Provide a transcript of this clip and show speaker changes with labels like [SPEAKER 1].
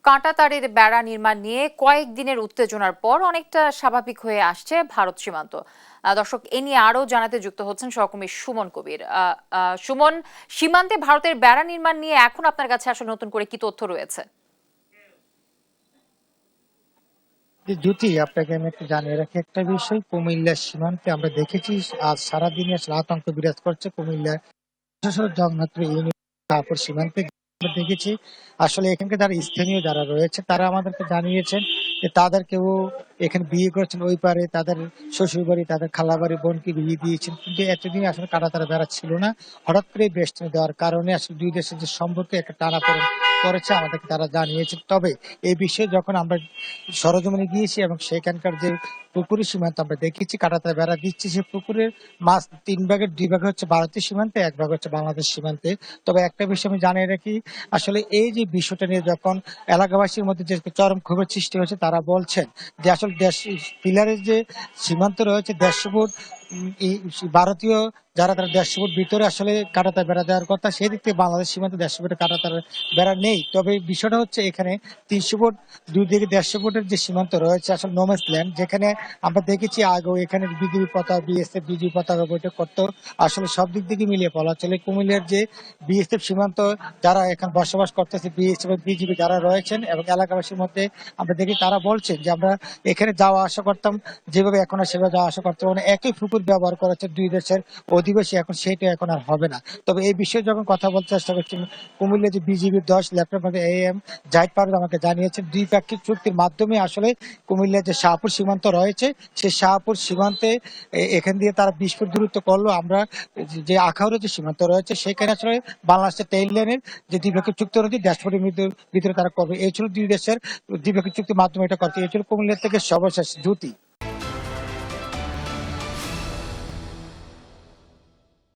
[SPEAKER 1] কাঁটাতারের বেড়া নির্মাণ নিয়ে কয়েকদিনের উত্তেজনার পর অনেকটা স্বাভাবিক হয়ে আসছে ভারত সীমান্ত। দর্শক, এ নিয়ে আরো জানাতে যুক্ত হচ্ছেন সহকর্মী সুমন কবির। সুমন, সীমান্তে ভারতের বেড়া নির্মাণ নিয়ে এখন আপনার কাছে আসলে নতুন করে কি তথ্য রয়েছে?
[SPEAKER 2] জ্যোতি, আপনাকে আমি একটু জানিয়ে রাখি একটা বিষয়। কুমিল্লার সীমান্তে আমরা দেখেছি আজ সারাদিনে আসলে আতঙ্ক বিরাজ করছে কুমিল্লার জগন্নাথপুর ইউনিয়ন শাহপুর সীমান্তে। আমরা দেখেছি আসলে এখানকার যারা স্থানীয় যারা রয়েছে তারা আমাদেরকে জানিয়েছেন যে তাদের কেউ এখানে বিয়ে করেছেন, ওই পারে তাদের শ্বশুর বাড়ি, তাদের খালা বাড়ি বোনকে বিয়ে দিয়েছেন, কিন্তু এতদিন আসলে কাঁটাতারা বেড়া ছিল না। হঠাৎ করে বেষ্টনী দেওয়ার কারণে আসলে দুই দেশের যে সম্পর্কে একটা টানাপোড়েন করেছে আমাদেরকে তারা জানিয়েছে। তবে এই বিষয়ে যখন আমরা সরজমিনে গিয়েছি এবং সেখানকার যে পুকুরের সীমান্ত আমরা দেখেছি কাঁটাতার বেড়া দিচ্ছে, সে পুকুরের মাছ তিন ভাগের দুই ভাগ হচ্ছে ভারতীয় সীমান্তে, এক ভাগ হচ্ছে বাংলাদেশ সীমান্তে। তবে একটা বিষয় আমি জানিয়ে রাখি, আসলে এই যে বিষয়টা নিয়ে যখন এলাকাবাসীর মধ্যে যে চরম ক্ষোভের সৃষ্টি হয়েছে, তারা বলছেন যে আসলে দেশ পিলারের যে সীমান্ত রয়েছে 150 ফুট, এই ভারতীয় যারা তারা 150 ফুট ভিতরে আসলে কাঁটাতার বেড়া দেওয়ার কথা, সেই দিক থেকে বাংলাদেশ সীমান্তে 150 ফুটের কাঁটাতার বেড়া নেই। তবে বিষয়টা হচ্ছে এখানে 300 ফুট, দুই দিকে 150 ফুটের যে সীমান্ত রয়েছে আসলে নোম্যান্স ল্যান্ড, যেখানে আমরা দেখেছি আগেও এখানে বিজিবি পতাকা, বিএসএফ বিজিবি পতাকা বৈঠক করতো। আসলে সব দিক থেকে মিলিয়ে বলা চলে কুমিল্লার যে বিএসএফ সীমান্ত যারা এখন বসবাস করতেছে, বিএসএফ এবং বিজিবি যারা রয়েছেন এবং এলাকাবাসীর মধ্যে আমরা দেখি তারা বলছেন যে আমরা এখানে যাওয়া আসা করতাম যেভাবে, এখন আর সেভাবে যাওয়া আসা করতে পারবো না। একই পুকুর ব্যবহার করেছে দুই দেশের অধিবাসী, এখন সেটা এখন আর হবে না। তবে এই বিষয়ে যখন কথা বলতে চেষ্টা করছি, কুমিল্লা যে বিজিবির 10 লেফটেন্যান্ট AM জাহিদ পারভেজ আমাকে জানিয়েছেন দ্বিপাক্ষিক চুক্তির মাধ্যমে আসলে কুমিল্লার যে শাহপুর সীমান্ত রয়েছে, সেই শাহপুর সীমান্তে এখান দিয়ে তারা 20 ফুট দূরত্ব করলো। আমরা যে আখাউড়ের যে সীমান্ত রয়েছে সেখানে আসলে বাংলাদেশের তেইল লেনের যে দ্বিপাক্ষিক চুক্তি রয়েছে 150 ফুটের ভিতরে তারা করবে। এই ছিল দুই দেশের দ্বিপাক্ষিক চুক্তির মাধ্যমে এটা করছে। এই ছিল কুমিল্লা থেকে সর্বশেষ জ্যোতি।